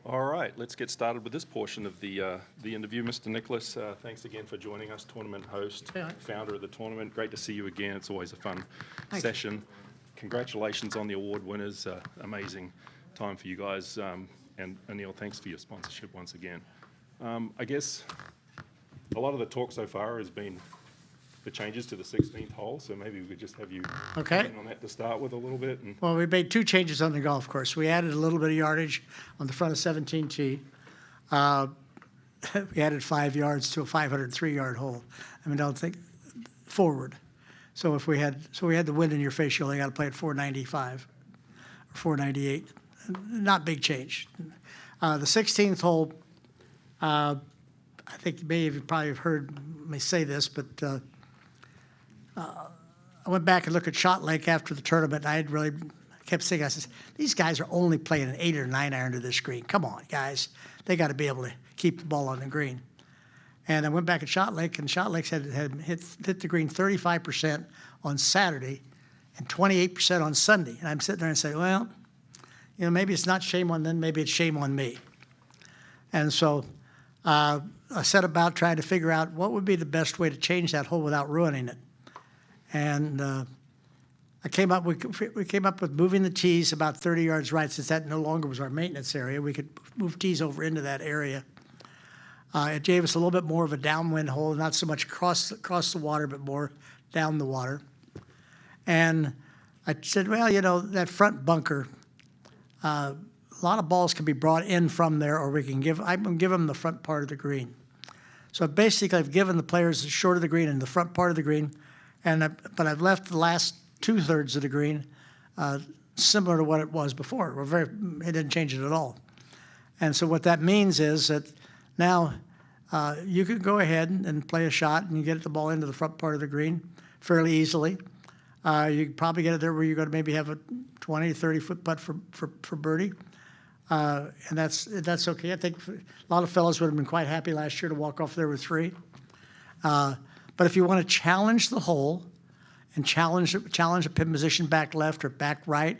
All right, let's get started with this portion of the interview. Mr. Nicklaus, thanks again for joining us, tournament host, founder of the tournament. Great to see you again. It's always a fun session. Congratulations on the award winners. Amazing time for you guys. And Anil, thanks for your sponsorship once again. I guess a lot of the talk so far has been the changes to the 16th hole, so maybe we could just have you comment on that to start with a little bit. Well, we made two changes on the golf course. We added a little bit of yardage on the front of 17 tee. We added 5 yards to a 503-yard hole. I mean, don't think forward. So if we had the wind in your face, you only got to play at 495 or 498. Not big change. The 16th hole, I think many of you probably have heard me say this, but I went back and looked at Shot Lake after the tournament, and I kept thinking, I said, these guys are only playing an 8 or 9 iron to this green. Come on, guys. They got to be able to keep the ball on the green. And I went back at Shot Lake, and Shot Lake had hit the green 35% on Saturday and 28% on Sunday. And I'm sitting there and say, well, maybe it's not shame on them, maybe it's shame on me. And so I set about trying to figure out what would be the best way to change that hole without ruining it. And we came up with moving the tees about 30 yards right, since that no longer was our maintenance area. We could move tees over into that area. It gave us a little bit more of a downwind hole, not so much across the water, but more down the water. And I said, well, that front bunker, a lot of balls can be brought in from there, or I'm going to give them the front part of the green. So basically, I've given the players the short of the green and the front part of the green, but I've left the last 2/3 of the green similar to what it was before. It didn't change it at all. And so what that means is that now you can go ahead and play a shot and you get the ball into the front part of the green fairly easily. You can probably get it there where you're going to maybe have a 20 to 30-foot putt for birdie. And that's okay. I think a lot of fellows would have been quite happy last year to walk off there with 3. But if you want to challenge the hole and challenge a pin position back left or back right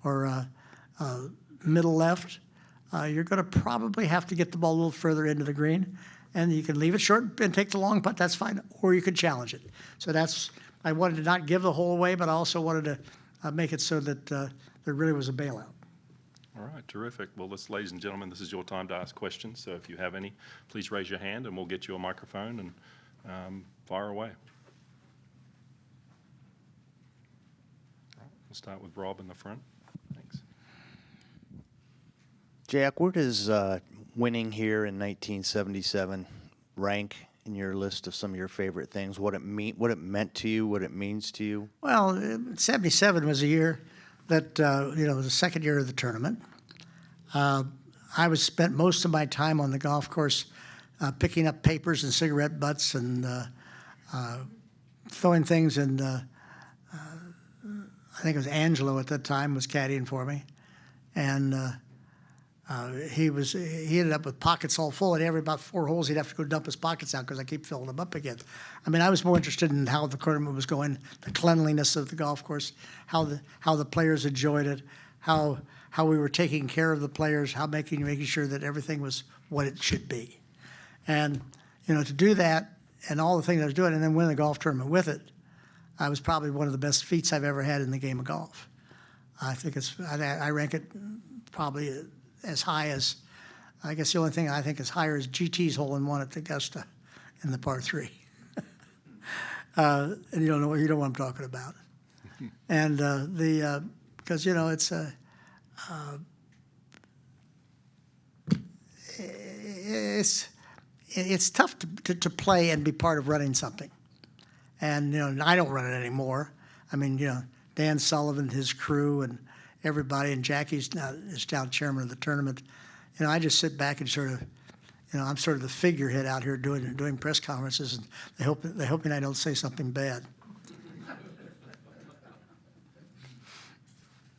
or middle left, you're going to probably have to get the ball a little further into the green. And you can leave it short and take the long putt, that's fine, or you could challenge it. So I wanted to not give the hole away, but I also wanted to make it so that there really was a bailout. All right, terrific. Well, ladies and gentlemen, this is your time to ask questions. So if you have any, please raise your hand and we'll get you a microphone and fire away. All right, we'll start with Rob in the front. Thanks. Jack, where does winning here in 1977 rank in your list of some of your favorite things? What it meant to you, what it means to you? Well, 77 was a year that was the second year of the tournament. I spent most of my time on the golf course picking up papers and cigarette butts and throwing things in. I think it was Angelo at that time was caddying for me, and he ended up with pockets all full, and every about 4 holes he'd have to go dump his pockets out because I keep filling them up again. I mean, I was more interested in how the tournament was going, the cleanliness of the golf course, how the players enjoyed it, how we were taking care of the players, making sure that everything was what it should be. And to do that and all the things I was doing, and then win the golf tournament with it, I was probably one of the best feats I've ever had in the game of golf. I think I rank it probably as high as, I guess the only thing I think is higher is GT's hole-in-one at Augusta in the par 3. And you don't know what I'm talking about. And because it's tough to play and be part of running something. And I don't run it anymore. I mean, Dan Sullivan, his crew, and everybody, and Jackie's now chairman of the tournament. I just sit back and sort of, I'm sort of the figurehead out here doing press conferences, and they hoping I don't say something bad.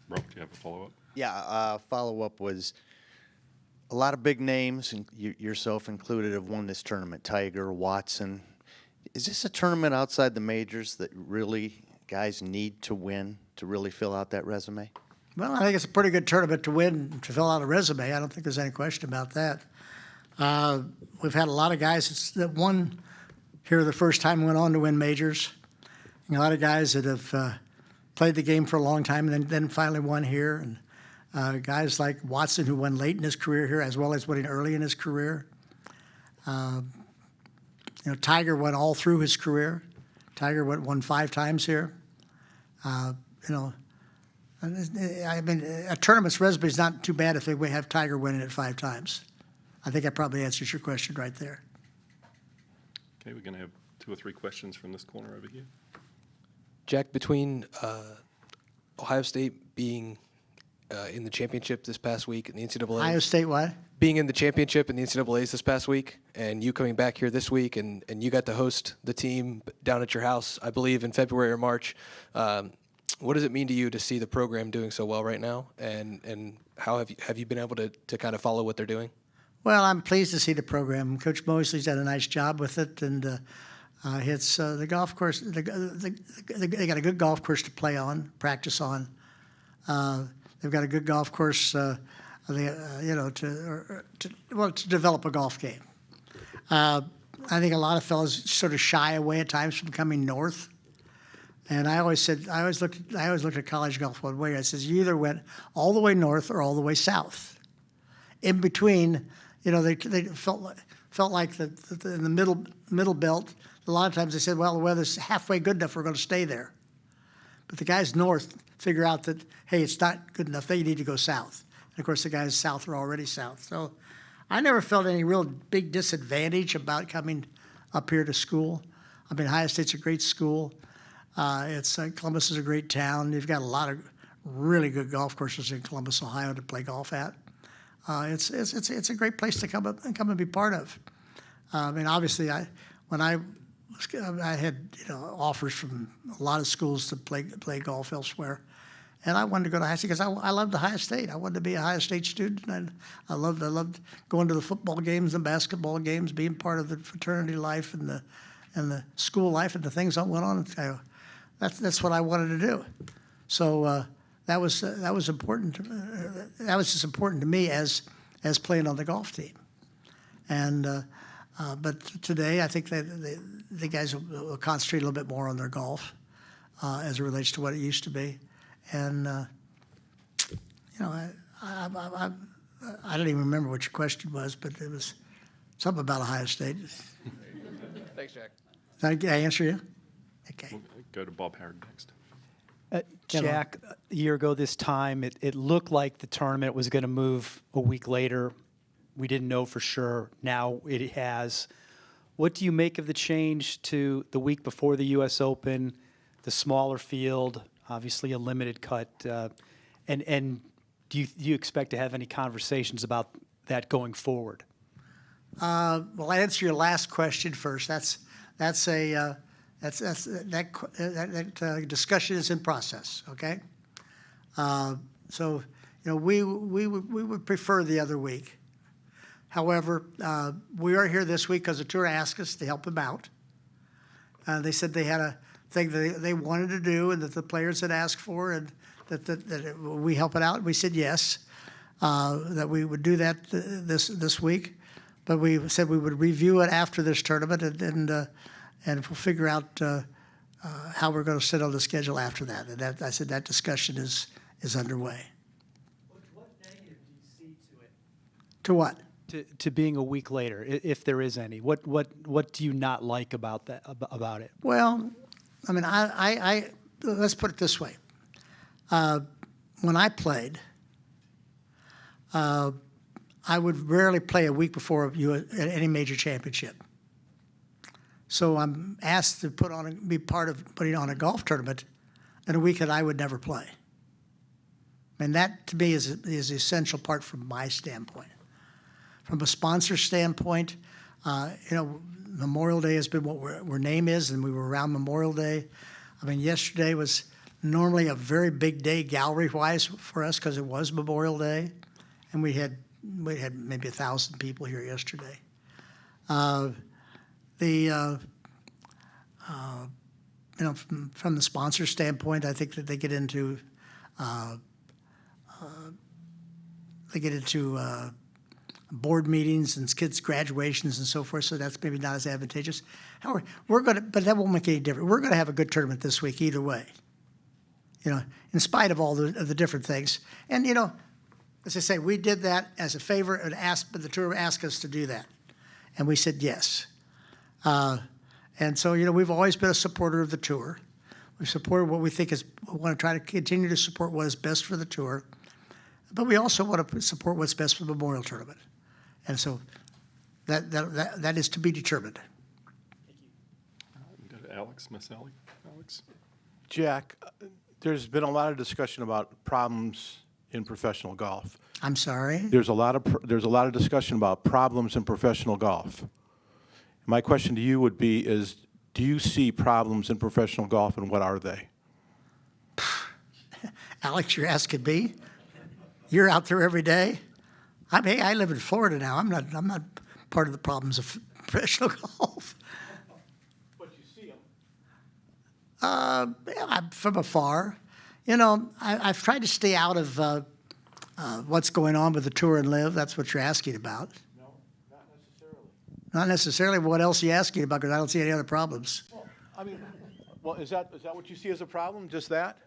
Rob, do you have a follow-up? Yeah, follow-up was a lot of big names, and yourself included, have won this tournament. Tiger, Watson. Is this a tournament outside the majors that really guys need to win to really fill out that resume? Well, I think it's a pretty good tournament to win, to fill out a resume. I don't think there's any question about that. We've had a lot of guys that won here the first time, went on to win majors. And a lot of guys that have played the game for a long time and then finally won here. And guys like Watson, who won late in his career here, as well as winning early in his career. Tiger went all through his career. Tiger won 5 times here. I mean, a tournament's resume is not too bad if they have Tiger winning it 5 times. I think that probably answers your question right there. Okay, we're going to have 2 or 3 questions from this corner over here. Jack, between Ohio State being in the championship this past week and the NCAA. Ohio State what? Being in the championship and the NCAAs this past week, and you coming back here this week, and you got to host the team down at your house, I believe, in February or March. What does it mean to you to see the program doing so well right now, and how have you been able to kind of follow what they're doing? Well, I'm pleased to see the program. Coach Mosley's done a nice job with it, and it's the golf course. They got a good golf course to play on, practice on. They've got a good golf course, to develop a golf game. I think a lot of fellas sort of shy away at times from coming north. And I always looked at college golf one way. I says, you either went all the way north or all the way south. In between, they felt like in the middle belt. A lot of times they said, well, the weather's halfway good enough, we're going to stay there. But the guys north figure out that, hey, it's not good enough. They need to go south. And of course, the guys south are already south. So I never felt any real big disadvantage about coming up here to school. I mean, Ohio State's a great school. Columbus is a great town. You've got a lot of really good golf courses in Columbus, Ohio, to play golf at. It's a great place to come and be part of. I mean, obviously, I had offers from a lot of schools to play golf elsewhere, and I wanted to go to Ohio State because I loved Ohio State. I wanted to be a Ohio State student, and I loved going to the football games and basketball games, being part of the fraternity life and the school life and the things that went on. That's what I wanted to do. So that was important. That was as important to me as playing on the golf team. And but today, I think that the guys will concentrate a little bit more on their golf as it relates to what it used to be. And I don't even remember what your question was, but it was something about Ohio State. Thanks, Jack. Did I answer you? Okay. We'll go to Bob Howard next. Jack, a year ago this time, it looked like the tournament was going to move a week later. We didn't know for sure. Now it has. What do you make of the change to the week before the U.S. Open, the smaller field, obviously a limited cut, and do you expect to have any conversations about that going forward? Well, I answer your last question first. That discussion is in process. Okay. So we would prefer the other week. However, we are here this week because the tour asked us to help them out. They said they had a thing that they wanted to do and that the players had asked for, and that we help it out. We said yes, that we would do that this week. But we said we would review it after this tournament, and we'll figure out how we're going to sit on the schedule after that. And I said that discussion is underway. What negative do you see to it? To what? To being a week later, if there is any. What do you not like about that about it? Well, I mean, I let's put it this way. When I played, I would rarely play a week before any major championship. So I'm asked to be part of putting on a golf tournament in a week that I would never play. And that, to me, is the essential part from my standpoint. From a sponsor standpoint, Memorial Day has been what our name is, and we were around Memorial Day. I mean, yesterday was normally a very big day gallery-wise for us because it was Memorial Day, and we had maybe 1,000 people here yesterday. From the sponsor standpoint, I think that they get into they get into board meetings and kids' graduations and so forth, so that's maybe not as advantageous. However, but that won't make any difference. We're gonna have a good tournament this week either way. In spite of all the different things. And as I say, we did that as a favor and but the tour asked us to do that, and we said yes. And so we've always been a supporter of the tour. We've supported what we think is. We want to try to continue to support what is best for the tour, but we also want to support what's best for the Memorial Tournament. And so that is to be determined. Go to Alex, Miss Alex. Jack, there's been a lot of discussion about problems in professional golf. I'm sorry? There's a lot of discussion about problems in professional golf. My question to you would be is, do you see problems in professional golf, and what are they? Alex, you're asking me? You're out there every day? I live in Florida now. I'm not part of the problems of professional golf. But you see them. From afar. I've tried to stay out of what's going on with the tour and live. That's what you're asking about. No, not necessarily. Not necessarily. What else are you asking about? Because I don't see any other problems. Well, is that what you see as a problem? Just that?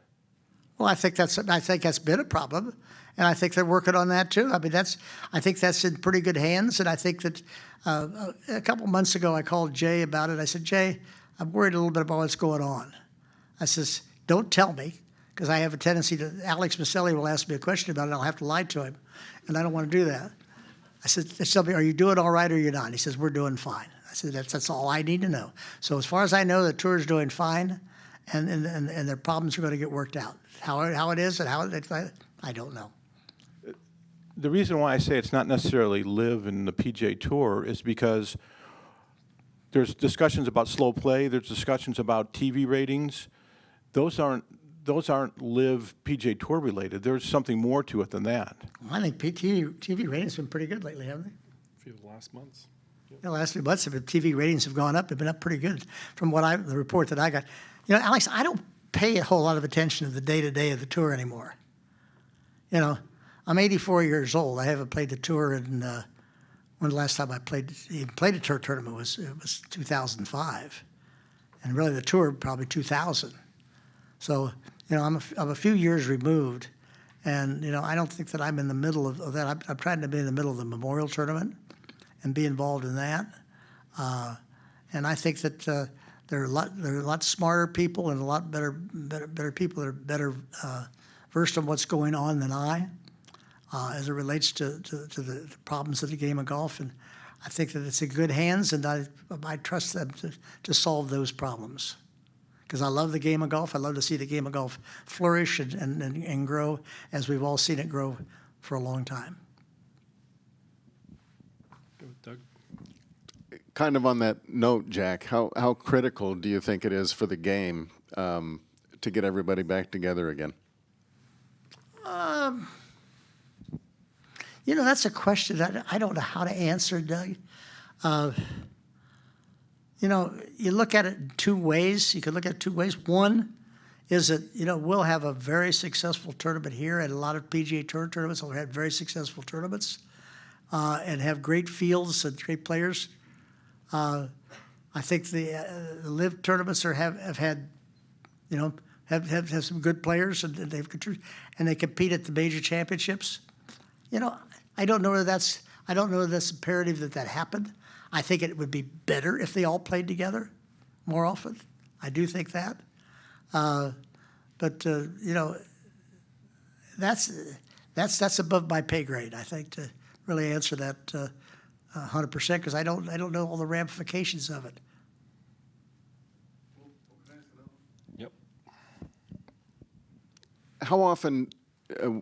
Well, I think that's been a problem, and I think they're working on that too. I think that's in pretty good hands, and I think that a couple months ago I called Jay about it. I said, Jay, I'm worried a little bit about what's going on. I says, don't tell me, because I have a tendency to. Alex Maselli will ask me a question about it, and I'll have to lie to him, and I don't want to do that. I said, tell me, are you doing all right or you're not? He says, we're doing fine. I said, that's all I need to know. So as far as I know, the tour is doing fine, and their problems are going to get worked out. How it is and I don't know. The reason why I say it's not necessarily live in the PGA Tour is because there's discussions about slow play. There's discussions about TV ratings. Those aren't live PGA Tour related. There's something more to it than that. Well, I think TV ratings have been pretty good lately, haven't they? A few of the last months. The last few months, TV ratings have gone up. They've been up pretty good from the report that I got. Alex, I don't pay a whole lot of attention to the day-to-day of the tour anymore. I'm 84 years old. I haven't played the tour in when the last time I played a tour tournament was 2005, and really the tour probably 2000. So I'm a few years removed, and I don't think that I'm in the middle of that. I'm trying to be in the middle of the Memorial Tournament and be involved in that, and I think that there are a lot smarter people and a lot better people that are better versed on what's going on than I. As it relates to the problems of the game of golf, and I think that it's in good hands, and I trust them to solve those problems. Because I love the game of golf. I love to see the game of golf flourish and grow, as we've all seen it grow for a long time. Go with Doug. Kind of on that note, Jack, how critical do you think it is for the game to get everybody back together again? That's a question that I don't know how to answer, Doug. You look at it in two ways. You could look at it two ways. One is that, we'll have a very successful tournament here, and a lot of PGA Tour tournaments will have very successful tournaments and have great fields and great players. I think the live tournaments have had, have some good players, and they compete at the major championships. I don't know whether that's imperative that happened. I think it would be better if they all played together more often. I do think that. But that's above my pay grade, I think, to really answer that 100%, because I don't know all the ramifications of it. Yep. How often,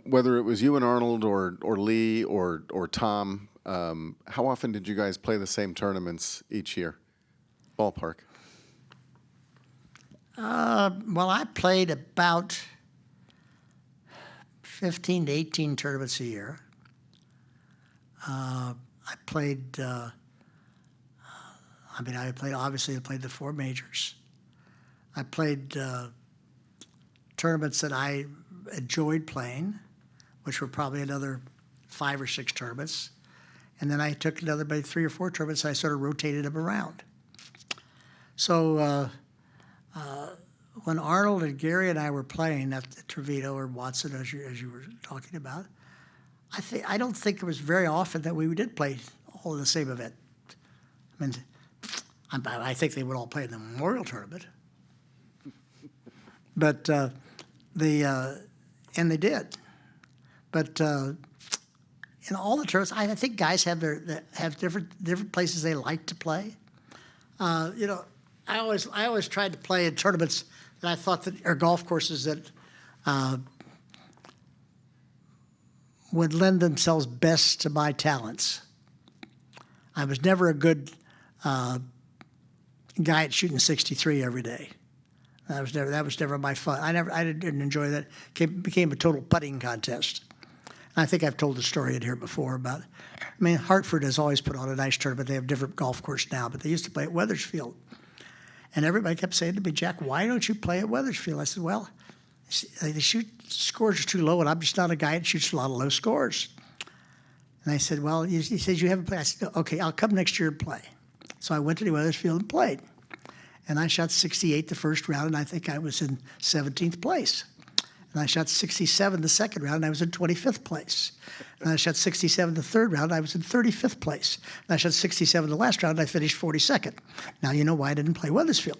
whether it was you and Arnold or Lee or Tom, how often did you guys play the same tournaments each year? Ballpark. Well, I played about 15 to 18 tournaments a year. I played obviously I played the four majors. I played tournaments that I enjoyed playing, which were probably another 5 or 6 tournaments. And then I took another maybe 3 or 4 tournaments, and I sort of rotated them around. So when Arnold and Gary and I were playing at Trevino or Watson, as you were talking about, I don't think it was very often that we did play all in the same event. I mean, I think they would all play in the Memorial Tournament, but and they did. But in all the tournaments, I think guys have different places they like to play. You know, I always tried to play in tournaments that I thought that are golf courses that would lend themselves best to my talents. I was never a good guy at shooting 63 every day. That was never my fun. I didn't enjoy that. It became a total putting contest. And I think I've told the story in here before about. I mean, Hartford has always put on a nice tournament. They have a different golf course now, but they used to play at Wethersfield. And everybody kept saying to me, Jack, why don't you play at Wethersfield? I said, well, the scores are too low, and I'm just not a guy that shoots a lot of low scores. And I said, well, he says you haven't played. I said, okay, I'll come next year and play. So I went to Wethersfield and played. And I shot 68 the first round, and I think I was in 17th place. And I shot 67 the second round, and I was in 25th place. And I shot 67 the third round, I was in 35th place. And I shot 67 the last round, I finished 42nd. Now you know why I didn't play Wethersfield.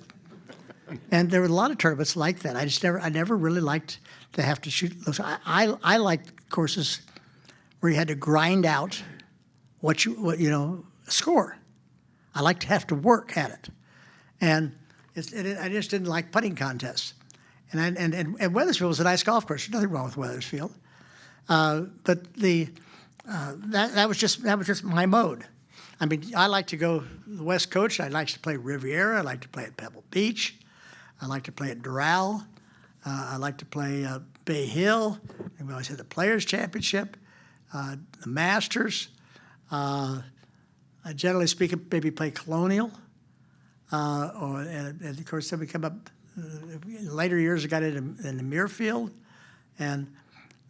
And there were a lot of tournaments like that. I never really liked to have to shoot those. I liked courses where you had to grind out what score. I like to have to work at it. And I just didn't like putting contests. And Wethersfield was a nice golf course. There's nothing wrong with Wethersfield. But that was just my mode. I mean, I like to go the West Coast. I like to play Riviera. I like to play at Pebble Beach. I like to play at Doral. I like to play Bay Hill. And we always had the Players' Championship, the Masters. Generally speaking, maybe play Colonial. And of course, then we come up later years. I got in the Muirfield, and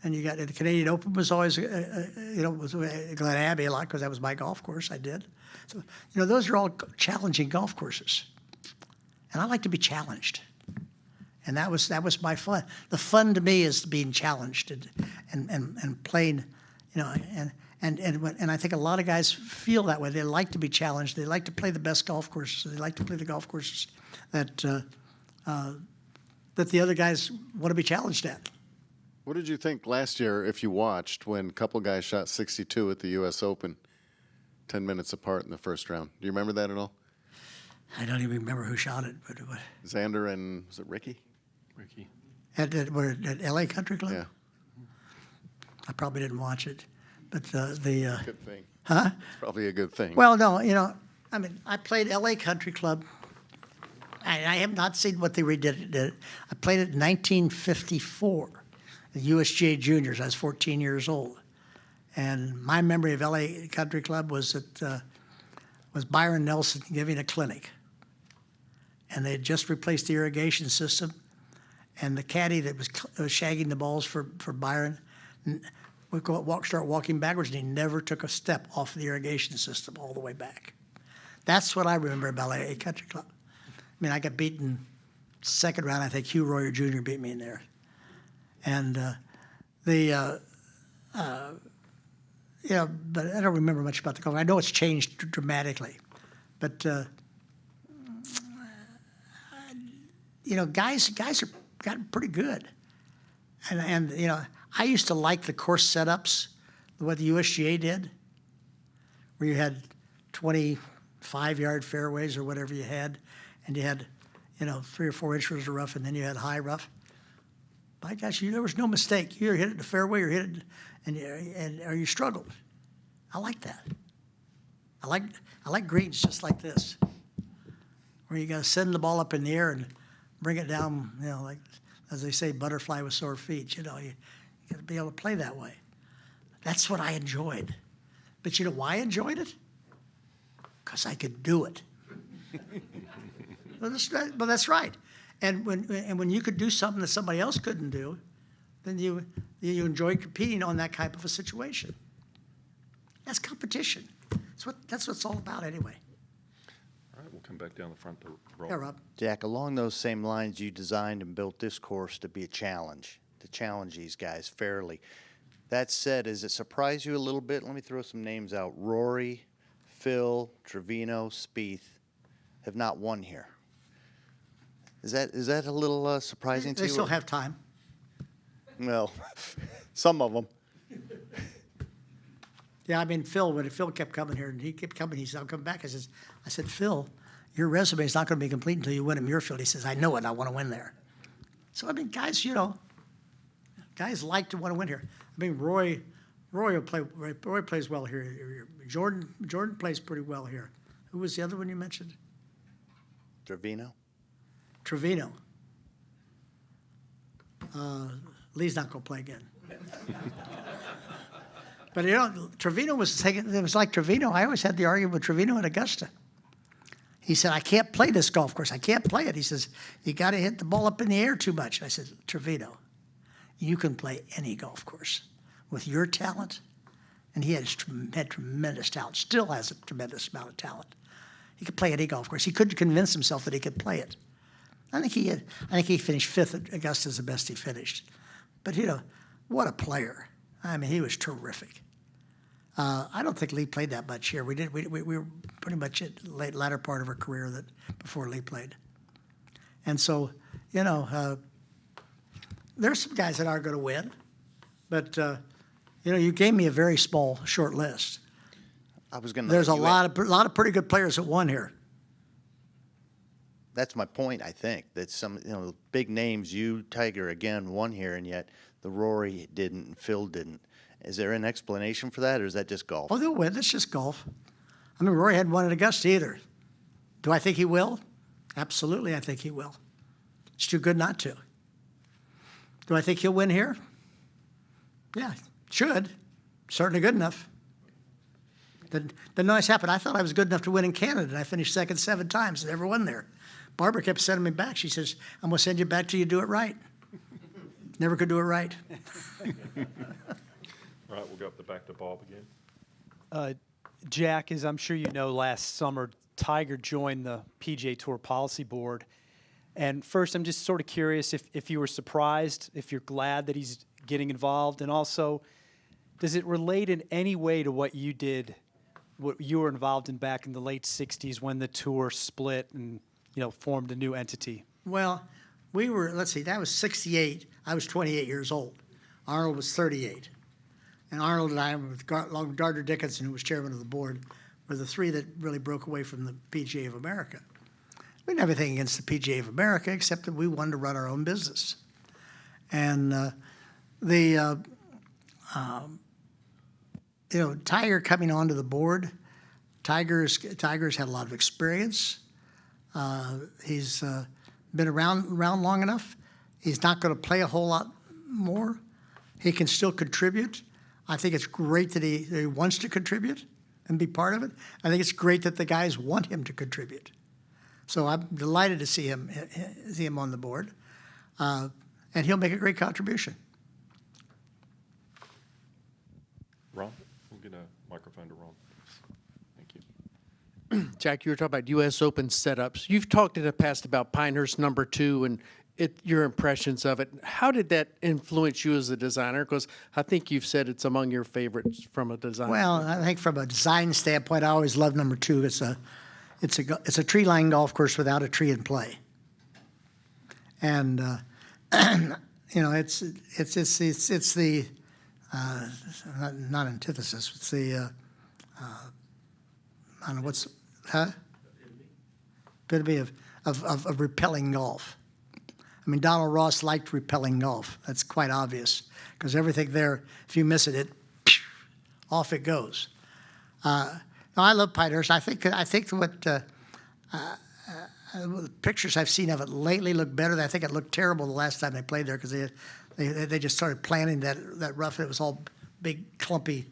you got the Canadian Open was always was Glen Abbey a lot because that was my golf course. I did, so those are all challenging golf courses, and I like to be challenged, and that was my fun. The fun to me is being challenged and playing, And I think a lot of guys feel that way. They like to be challenged. They like to play the best golf courses. They like to play the golf courses that the other guys want to be challenged at. What did you think last year, if you watched, when a couple guys shot 62 at the U.S. Open, 10 minutes apart in the first round? Do you remember that at all? I don't even remember who shot it. But Xander and, was it Ricky? Ricky. At L.A. Country Club? Yeah. I probably didn't watch it. But Good thing. Huh? It's probably a good thing. Well, no, I mean, I played L.A. Country Club. I have not seen what they redid it. I played it in 1954, the USGA Juniors. I was 14 years old. And my memory of L.A. Country Club was Byron Nelson giving a clinic. And they had just replaced the irrigation system. And the caddy that was shagging the balls for Byron would start walking backwards, and he never took a step off the irrigation system all the way back. That's what I remember about L.A. Country Club. I mean, I got beaten second round. I think Hugh Royer Jr. beat me in there. And but I don't remember much about the golf. I know it's changed dramatically. But, guys are gotten pretty good. And I used to like the course setups, what the USGA did, where you had 25-yard fairways or whatever you had, and you had, 3 or 4 inches of rough, and then you had high rough. By gosh, there was no mistake. You either hit it in the fairway or hit it, or you struggled. I like that. I like greens just like this, where you got to send the ball up in the air and bring it down, like, as they say, butterfly with sore feet. You got to be able to play that way. That's what I enjoyed. But you know why I enjoyed it? Because I could do it. Well, that's right. And when you could do something that somebody else couldn't do, then you enjoy competing on that type of a situation. That's competition. That's what it's all about anyway. All right, we'll come back down the front to Rob. Yeah, Rob. Jack, along those same lines, you designed and built this course to be a challenge, to challenge these guys fairly. That said, does it surprise you a little bit? Let me throw some names out. Rory, Phil, Trevino, Spieth have not won here. Is that a little surprising to They you? still have time. Well, some of them. Yeah, I mean, when Phil kept coming here, and he kept coming, he said, "I'll come back." I said, "Phil, your resume is not going to be complete until you win at Muirfield." He says, "I know it. I want to win there." So, I mean, guys, guys like to want to win here. I mean, Roy will play. Roy plays well here. Jordan plays pretty well here. Who was the other one you mentioned? Trevino? Trevino. Lee's not going to play again. But Trevino was taking. It was like Trevino. I always had the argument with Trevino at Augusta. He said, "I can't play this golf course. I can't play it." He says, "You got to hit the ball up in the air too much." I said, "Trevino, you can play any golf course with your talent." And he had tremendous talent. Still has a tremendous amount of talent. He could play any golf course. He couldn't convince himself that he could play it. I think he finished fifth at Augusta as the best he finished. But what a player! I mean, he was terrific. I don't think Lee played that much here. We were pretty much at the latter part of our career before Lee played. And so, there's some guys that are going to win, but you gave me a very small, short list. I was going to. There's a lot of pretty good players that won here. That's my point. I think that some big names. You, Tiger, again won here, and yet the Rory didn't, and Phil didn't. Is there an explanation for that, or is that just golf? Oh, they'll win. That's just golf. I mean, Rory hadn't won at Augusta either. Do I think he will? Absolutely, I think he will. It's too good not to. Do I think he'll win here? Yeah, should. Certainly good enough. Didn't always happen. I thought I was good enough to win in Canada, and I finished second 7 times and never won there. Barbara kept sending me back. She says, "I'm going to send you back till you do it right." Never could do it right. All right, we'll go up the back to Bob again. Jack, as I'm sure you know, last summer, Tiger joined the PGA Tour Policy Board. And first, I'm just sort of curious if you were surprised, if you're glad that he's getting involved, and also, does it relate in any way to what you did, what you were involved in back in the late 60s when the tour split and, formed a new entity? Well, let's see, that was 68. I was 28 years old. Arnold was 38. And Arnold and I, with Gardner Dickinson, who was chairman of the board, were the 3 that really broke away from the PGA of America. We didn't have anything against the PGA of America, except that we wanted to run our own business. And Tiger coming onto the board, Tiger's had a lot of experience. He's been around long enough. He's not going to play a whole lot more. He can still contribute. I think it's great that he wants to contribute and be part of it. I think it's great that the guys want him to contribute. So I'm delighted to see him on the board, and he'll make a great contribution. Ron, we'll get a microphone to Ron. Thank you. Jack, you were talking about U.S. Open setups. You've talked in the past about Pinehurst #2 and your impressions of it. How did that influence you as a designer? Because I think you've said it's among your favorites from a design. Well, I think from a design standpoint, I always loved #2. It's a tree-lined golf course without a tree in play, and it's the not antithesis. It's the I don't know what's epitome of repelling golf. I mean, Donald Ross liked repelling golf. That's quite obvious because everything there, if you miss it, off it goes. No, I love Pinehurst. I think what the pictures I've seen of it lately look better. I think it looked terrible the last time they played there because they just started planting that rough. It was all big, clumpy,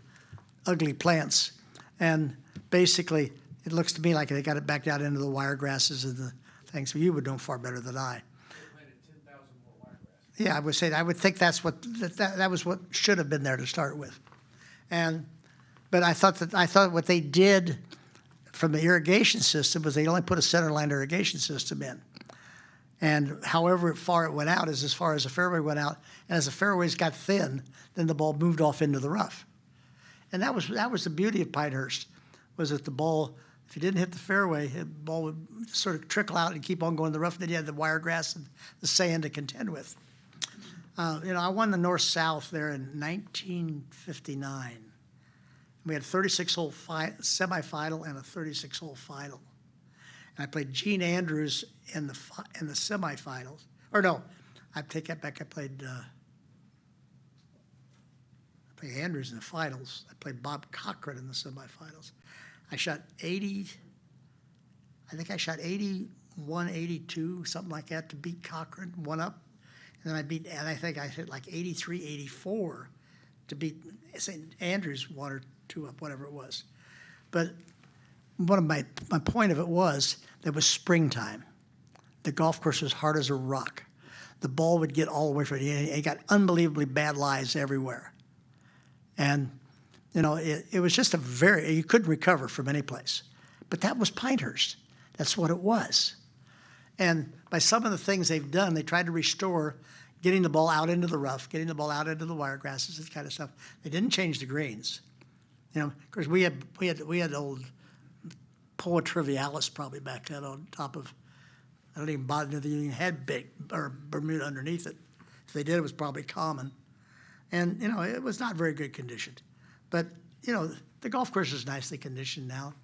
ugly plants, and basically it looks to me like they got it back down into the wire grasses and the things. So you would know far better than I. Yeah, I would think that was what should have been there to start with. But I thought what they did from the irrigation system was they only put a centerline irrigation system in. And however far it went out is as far as the fairway went out. And as the fairways got thin, then the ball moved off into the rough. And that was the beauty of Pinehurst, was that the ball, if you didn't hit the fairway, the ball would sort of trickle out and keep on going to the rough. Then you had the wiregrass and the sand to contend with. I won the North-South there in 1959. We had a 36-hole semifinal and a 36-hole final. And I played Gene Andrews in the semifinals. Or no, I take that back. I played Andrews in the finals. I played Bob Cochran in the semifinals. I shot 80. I think I shot 81, 82, something like that, to beat Cochran, one up. And then I think I hit like 83, 84 to beat St. Andrews, one or two up, whatever it was. But one of my point of it was that it was springtime. The golf course was hard as a rock. The ball would get all the way from it. It got unbelievably bad lies everywhere. And, it was just you couldn't recover from any place. But that was Pinehurst. That's what it was. And by some of the things they've done, they tried to restore getting the ball out into the rough, getting the ball out into the wiregrasses, that kind of stuff. They didn't change the greens. Of course, we had old Poa Trivialis probably back then on top of, I don't even bother if they even had big or Bermuda underneath it. If they did, it was probably common. And, it was not very good conditioned. But, the golf course is nicely conditioned now.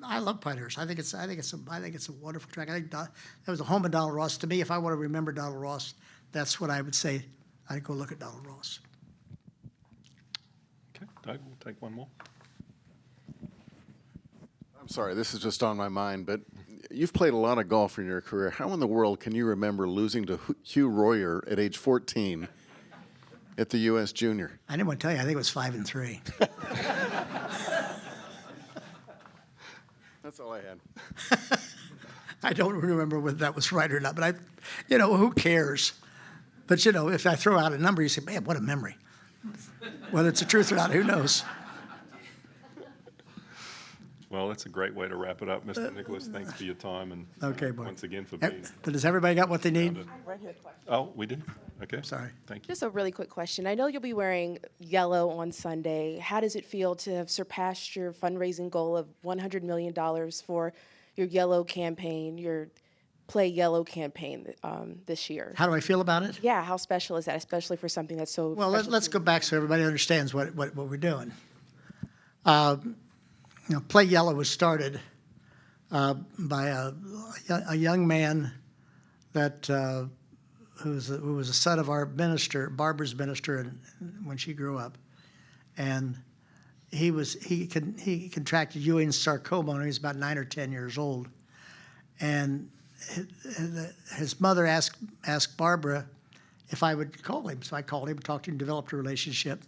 I love Pinehurst. I think it's a wonderful track. I think that was the home of Donald Ross. To me, if I want to remember Donald Ross, that's what I would say. I'd go look at Donald Ross. Okay, Doug, we'll take one more. I'm sorry, this is just on my mind, but you've played a lot of golf in your career. How in the world can you remember losing to Hugh Royer at age 14 at the U.S. Junior? I didn't want to tell you. I think it was 5-3. That's all I had. I don't remember whether that was right or not, but who cares? But, if I throw out a number, you say, man, what a memory. Whether it's the truth or not, who knows? Well, that's a great way to wrap it up, Mr. Nicklaus. Thanks for your time, and Okay, boy. once again for being. But has everybody got what they need? Right here, question. Oh, we did? Okay. Sorry. Thank you. Just a really quick question. I know you'll be wearing yellow on Sunday. How does it feel to have surpassed your fundraising goal of $100 million for your yellow campaign, your Play Yellow campaign this year? How do I feel about it? Yeah, how special is that, especially for something that's so Well, special let's to go back so everybody understands what we're doing. Play Yellow was started by a young man that who was a son of our minister, Barbara's minister, when she grew up, and he contracted Ewing's sarcoma when he was about 9 or 10 years old, and his mother asked Barbara if I would call him. So I called him, talked to him, developed a relationship.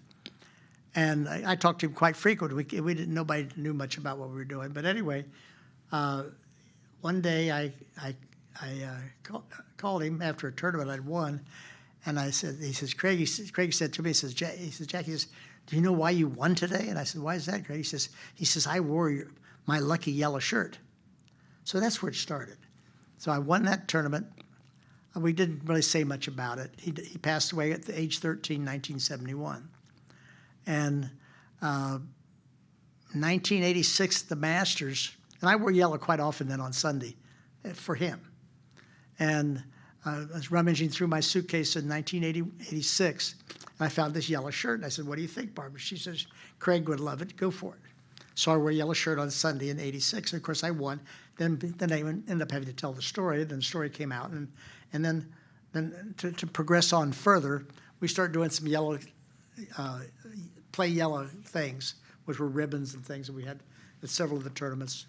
And I talked to him quite frequently. Nobody knew much about what we were doing. But anyway, one day I called him after a tournament I'd won, and he says, Craig said to me, Jack, do you know why you won today? And I said, why is that, Craig? He says, I wore my lucky yellow shirt. So that's where it started. So I won that tournament. We didn't really say much about it. He passed away at the age 13, 1971. And 1986, the Masters, and I wore yellow quite often then on Sunday for him. And I was rummaging through my suitcase in 1986, and I found this yellow shirt. And I said, what do you think, Barbara? She says, Craig would love it. Go for it. So I wore a yellow shirt on Sunday in '86. And of course, I won. Then I ended up having to tell the story. Then the story came out. And then to progress on further, we started doing some yellow, Play Yellow things, which were ribbons and things that we had at several of the tournaments.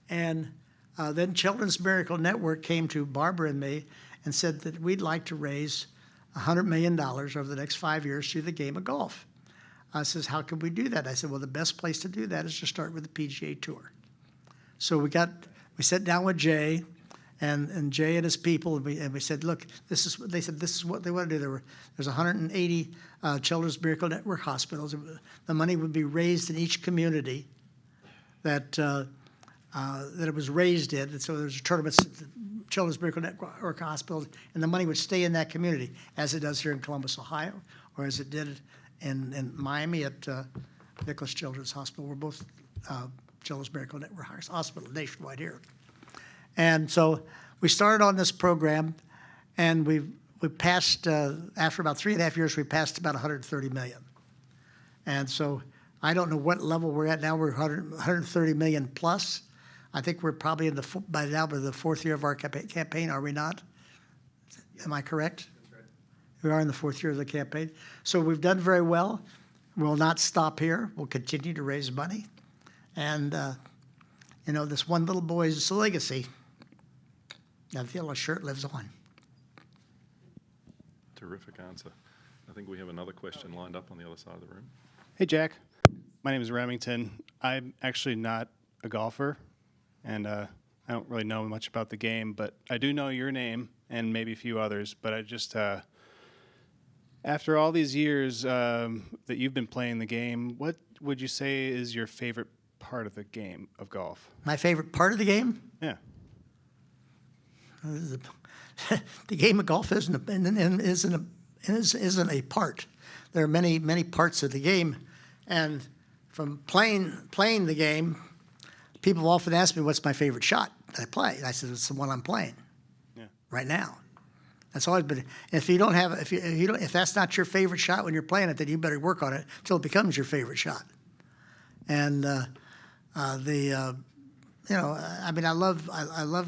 And then Children's Miracle Network came to Barbara and me and said that we'd like to raise $100 million over the next 5 years through the game of golf. I says, how can we do that? I said, well, the best place to do that is to start with the PGA Tour. So we sat down with Jay, and Jay and his people, and we said, look, this is what they want to do. There's 180 Children's Miracle Network hospitals. The money would be raised in each community that it was raised in, and so there's tournaments at the Children's Miracle Network hospitals, and the money would stay in that community, as it does here in Columbus, Ohio, or as it did in Miami at Nicklaus Children's Hospital. We're both Children's Miracle Network hospital nationwide here. And so we started on this program, and we passed, after about 3.5 years, we passed about 130 million. And so I don't know what level we're at now. We're 130 million plus. I think we're probably by now we're the fourth year of our campaign, are we not? Am I correct? That's right. We are in the fourth year of the campaign. So we've done very well. We'll not stop here. We'll continue to raise money. And, this one little boy's legacy, that yellow shirt lives on. Terrific answer. I think we have another question lined up on the other side of the room. Hey, Jack. My name is Remington. I'm actually not a golfer, and I don't really know much about the game, but I do know your name and maybe a few others. But I just, after all these years that you've been playing the game, what would you say is your favorite part of the game of golf? My favorite part of the game? Yeah. The game of golf isn't a part. There are many, many parts of the game, and from playing the game, people often ask me, "What's my favorite shot that I play?" And I said, "It's the one I'm playing right now." That's always been. If you don't have, if that's not your favorite shot when you're playing it, then you better work on it until it becomes your favorite shot. And I love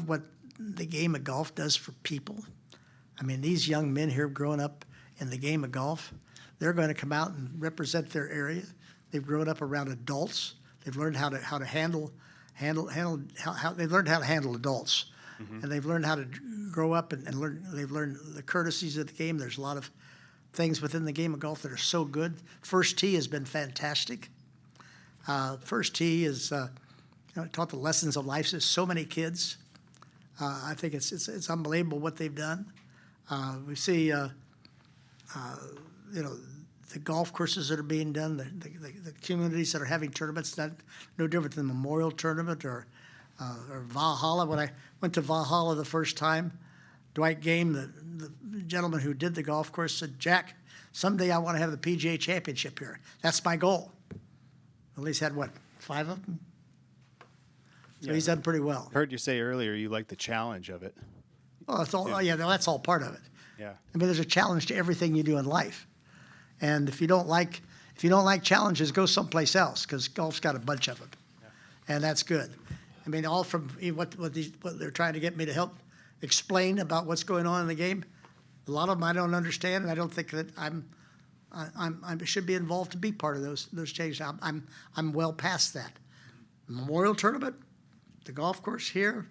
what the game of golf does for people. I mean, these young men here growing up in the game of golf, they're going to come out and represent their area. They've grown up around adults. They've learned how to handle they've learned how to handle adults, and they've learned how to grow up and learn. They've learned the courtesies of the game. There's a lot of things within the game of golf that are so good. First tee has been fantastic. First tee is taught the lessons of life to so many kids. I think it's unbelievable what they've done. We see the golf courses that are being done, the communities that are having tournaments, no different than the Memorial Tournament or Valhalla. When I went to Valhalla the first time, Dwight Game, the gentleman who did the golf course, said, "Jack, someday I want to have the PGA Championship here. That's my goal." Well, he's had, 5 of them? So he's done pretty well. Heard you say earlier you like the challenge of it. Well, that's all. That's all part of it. Yeah. I mean, there's a challenge to everything you do in life, and if you don't like challenges, go someplace else, because golf's got a bunch of them, and that's good. I mean, all from what they're trying to get me to help explain about what's going on in the game. A lot of them I don't understand, and I don't think that I should be involved to be part of those changes. I'm well past that. Memorial Tournament, the golf course here,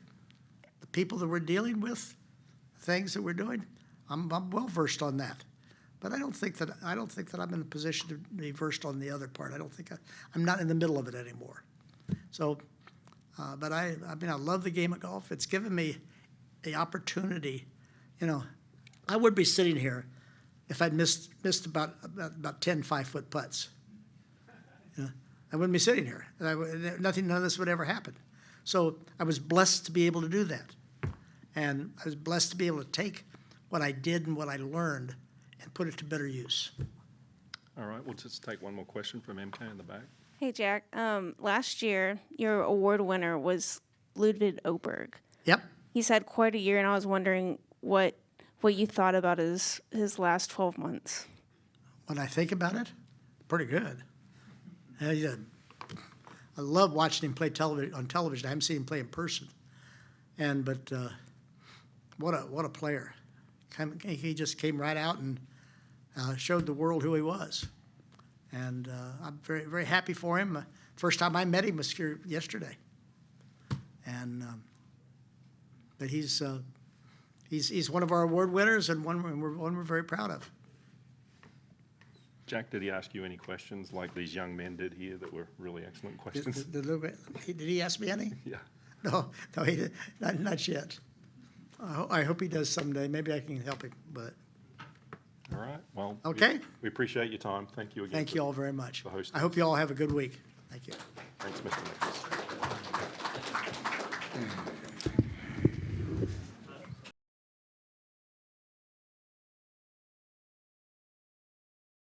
the people that we're dealing with, things that we're doing, I'm well versed on that. But I don't think that I'm in a position to be versed on the other part. I don't think I'm not in the middle of it anymore. So, but I love the game of golf. It's given me the opportunity. I would be sitting here if I'd missed about 10 5-foot putts. I wouldn't be sitting here. None of this would ever happen. So I was blessed to be able to do that. And I was blessed to be able to take what I did and what I learned and put it to better use. All right, we'll just take one more question from MK in the back. Hey, Jack. Last year, your award winner was Ludwig Oberg. Yep. He's had quite a year, and I was wondering what you thought about his last 12 months. When I think about it, pretty good. I love watching him play on television. I haven't seen him play in person, but what a player! He just came right out and showed the world who he was, and I'm very, very happy for him. First time I met him was here yesterday, and but he's one of our award winners and one we're very proud of. Jack, did he ask you any questions like these young men did here that were really excellent questions? Did he ask me any? Yeah. No, he did not yet. I hope he does someday. Maybe I can help him, but All right, well. Okay. We appreciate your time. Thank you again. thank you all very much. For hosting I hope us. you all have a good week. Thank you. Thanks, Mr. Nicklaus.